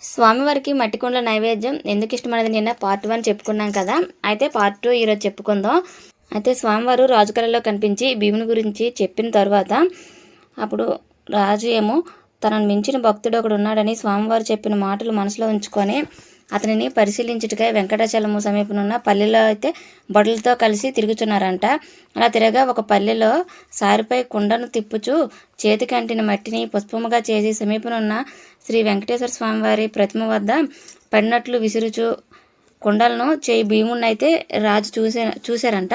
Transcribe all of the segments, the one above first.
స్వామివారికి మట్టి కుండల నైవేద్యం ఎందుకు ఇష్టమనేది నిన్న పార్ట్ 1 చెప్పుకున్నాం కదా. అయితే పార్ట్ 2 ఈరోజు చెప్పుకుందాం. అయితే స్వామివారు రాజు కళలో కనిపించి భీముని గురించి చెప్పిన తర్వాత అప్పుడు రాజు ఏమో తనను మించిన భక్తుడు ఒకడు ఉన్నాడని స్వామివారు చెప్పిన మాటలు మనసులో ఉంచుకొని అతనిని పరిశీలించుటకై వెంకటాచలము సమీపనున్న పల్లెలో అయితే బడులతో కలిసి తిరుగుతున్నారంట. అలా తిరగా ఒక పల్లెలో సారిపై కుండను తిప్పుచూ చేతికి అంటిన మట్టిని పుష్పముగా చేసి సమీపనున్న శ్రీ వెంకటేశ్వర స్వామివారి ప్రతిమ వద్ద పడినట్లు విసురుచు కుండలను చేయి భీముడిని అయితే రాజు చూశారంట.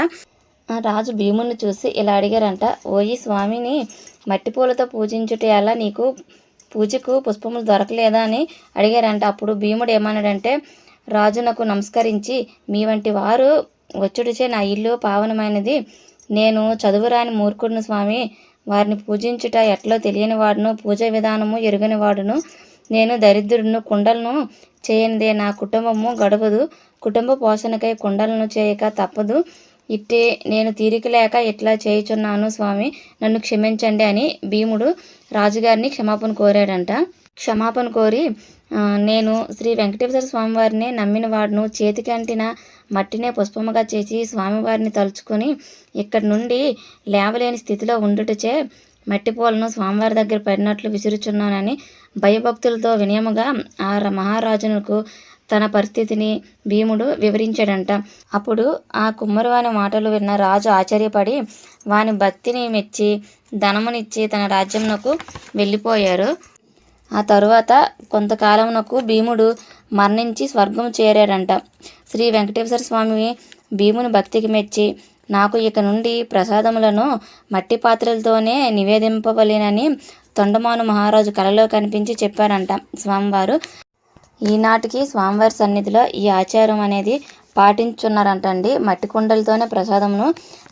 ఆ రాజు భీముడిని చూసి ఇలా అడిగారంట, ఓయి స్వామిని మట్టి పూలతో పూజించుట ఎలా, నీకు పూజకు పుష్పములు దొరకలేదా అని అడిగారంట. అప్పుడు భీముడు ఏమన్నాడంటే, రాజునకు నమస్కరించి, మీ వంటి వారు వచ్చుడిచే నా ఇల్లు పావనమైనది. నేను చదువురాని మూర్ఖుడును స్వామి, వారిని పూజించుట ఎట్లో తెలియని వాడును, పూజా విధానము ఎరుగని వాడును, నేను దరిద్రుడును, కుండలను చేయనిదే నా కుటుంబము గడవదు, కుటుంబ పోషణకై కుండలను చేయక తప్పదు, ఇట్టే నేను తీరిక లేక ఇట్లా చేయుచున్నాను స్వామి, నన్ను క్షమించండి అని భీముడు రాజుగారిని క్షమాపణ కోరాడంట. క్షమాపణ కోరి, నేను శ్రీ వెంకటేశ్వర స్వామివారిని నమ్మిన వాడును, చేతికి అంటిన మట్టినే పుష్పముగా చేసి స్వామివారిని తలుచుకొని ఇక్కడి నుండి లేవలేని స్థితిలో ఉండుటచే మట్టి పూలను స్వామివారి దగ్గర పడినట్లు విసురుచున్నానని భయభక్తులతో వినయముగా ఆ మహారాజునకు తన పరిస్థితిని భీముడు వివరించాడంట. అప్పుడు ఆ కుమ్మరివాని మాటలు విన్న రాజు ఆశ్చర్యపడి వాని భక్తిని మెచ్చి ధనమునిచ్చి తన రాజ్యమునకు వెళ్ళిపోయారు. ఆ తరువాత కొంతకాలమునకు భీముడు మరణించి స్వర్గం చేరాడంట. శ్రీ వెంకటేశ్వర స్వామి భీముని భక్తికి మెచ్చి, నాకు ఇక నుండి ప్రసాదములను మట్టి పాత్రలతోనే నివేదింపవలేనని తొండమాను మహారాజు కలలో కనిపించి చెప్పారంట స్వామివారు. ఈనాటికి స్వామివారి సన్నిధిలో ఈ ఆచారం అనేది పాటించున్నారంటండి. మట్టి కుండలతోనే ప్రసాదమును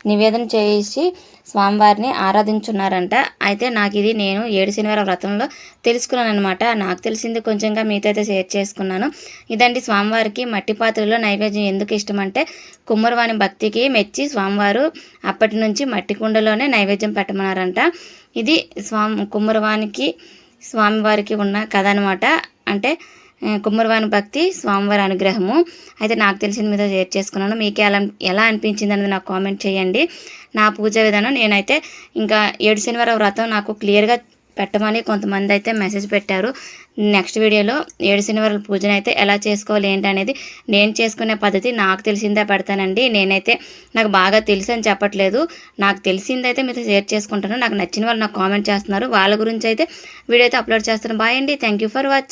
నివేదన చేసి స్వామివారిని ఆరాధించున్నారంట. అయితే నాకు ఇది నేను 7 శనివారం వ్రతంలో తెలుసుకున్నాను అనమాట. నాకు తెలిసింది కొంచెంగా మీతో అయితే షేర్ చేసుకున్నాను. ఇదండి స్వామివారికి మట్టి పాత్రలో నైవేద్యం ఎందుకు ఇష్టం అంటే, కుమ్మరివాని భక్తికి మెచ్చి స్వామివారు అప్పటి నుంచి మట్టి కుండలోనే నైవేద్యం పెట్టమన్నారంట. ఇది కుమ్మరివానికి స్వామివారికి ఉన్న కథ అనమాట. అంటే కుమ్మరివాని భక్తి, స్వామివారి అనుగ్రహము. అయితే నాకు తెలిసింది మీతో షేర్ చేసుకున్నాను. మీకు ఎలా అనిపించింది అనేది నాకు కామెంట్ చేయండి. నా పూజా విధానం నేనైతే ఇంకా 7 శనివారం వ్రతం నాకు క్లియర్గా పెట్టమని కొంతమంది అయితే మెసేజ్ పెట్టారు. నెక్స్ట్ వీడియోలో 7 శనివారాల పూజను అయితే ఎలా చేసుకోవాలి ఏంటి అనేది నేను చేసుకునే పద్ధతి నాకు తెలిసిందే పెడతానండి. నేనైతే నాకు బాగా తెలుసు అని చెప్పట్లేదు, నాకు తెలిసిందైతే మీతో షేర్ చేసుకుంటాను. నాకు నచ్చిన వాళ్ళు నాకు కామెంట్ చేస్తున్నారు, వాళ్ళ గురించి అయితే వీడియో అయితే అప్లోడ్ చేస్తాను. బాయ్ అండి, థ్యాంక్ యూ ఫర్ వాచింగ్.